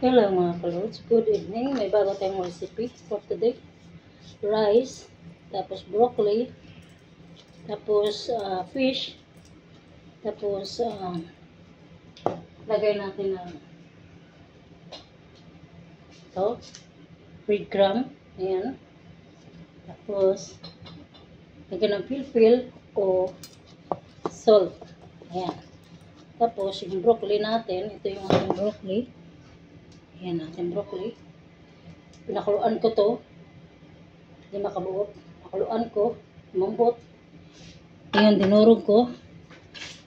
Hello mga kalods, good evening. May bago tayong recipe for today. Rice, tapos broccoli, tapos fish, tapos lagay natin ng ito, breadcrumb, ayan. Tapos lagyan ng pilpil o salt, ayan. Tapos yung broccoli natin, ito yung ating broccoli. Ayan natin broccoli. Pinakuluan ko to. Hindi makabuot. Pinakuluan ko. Mambot. Ayan, dinurog ko.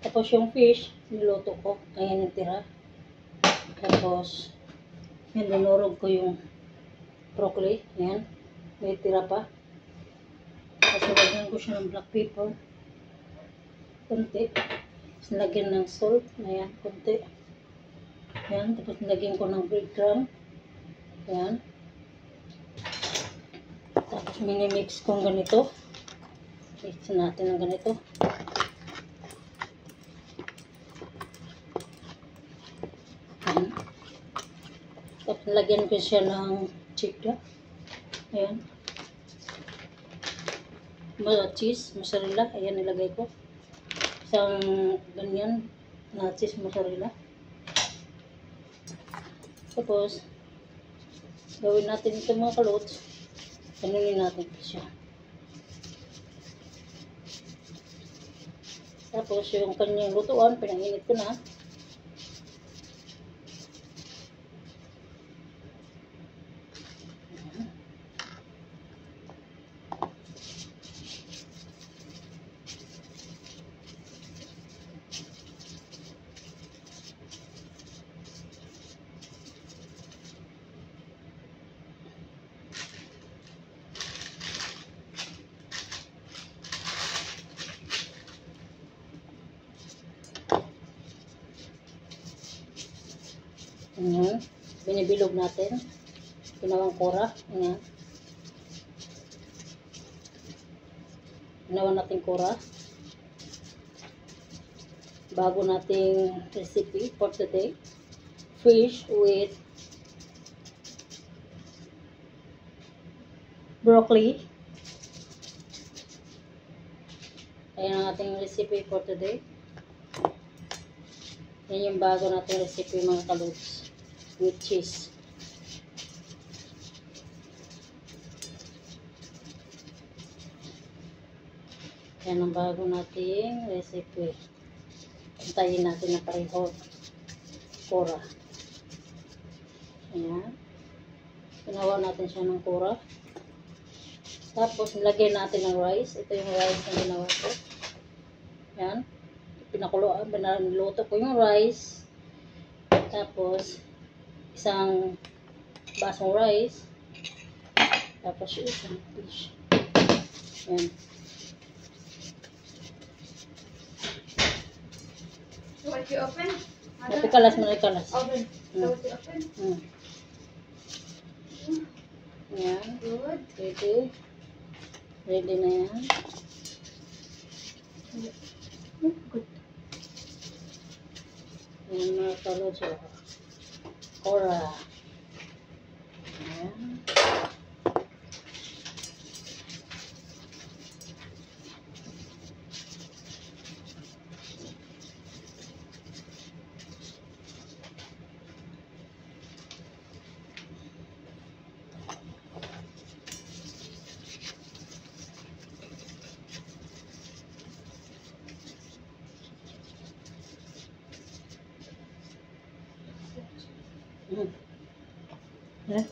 Tapos yung fish, niluto ko. Ayan yung tira. Tapos, ayan, dinurog ko yung broccoli. Ayan. May tira pa. Tapos, nilagyan ko siya ng black pepper. Kunti. Tapos, nilagyan ng salt. Ayan, kunti. Ayan. Tapos, nilagyan ko ng breadcrumb. Ayan. Tapos minimix kong ganito. Mix natin ng ganito. Ayan. Tapos lagyan ko siya ng cheddar. Ayan. Cheese, mozzarella. Ayan, nilagay ko. Isang ganyan na cheese mozzarella. Tapos gawin natin ito mga kalods. Ganunin natin ito siya. Tapos yung kanyang lutuan, pinanginit ko na. Ayan. Binibilog natin. Ginawang kura. Ayan. Ginawa natin kura. Bago nating recipe for today. Fish with broccoli. Ayan ang ating recipe for today. Yan yung bago nating recipe mga kalods. With cheese. Yan ang bago nating recipe. Antayin natin na pareho. Kura. Ayan. Ginawa natin siya ng kura. Tapos nilagyan natin ng rice. Ito yung rice na ginawa ko. Ayan. Pinakuloan. Niluto ko yung rice. Tapos isang basong rice. Tapos yung isang fish. Ayan. So what you open? Napikalas mo na ikalas. Open. So what you open? Ayan. Good. Ready. Ready na yan. Good. Ayan mga kalods. Kura. Ayan. Yeah.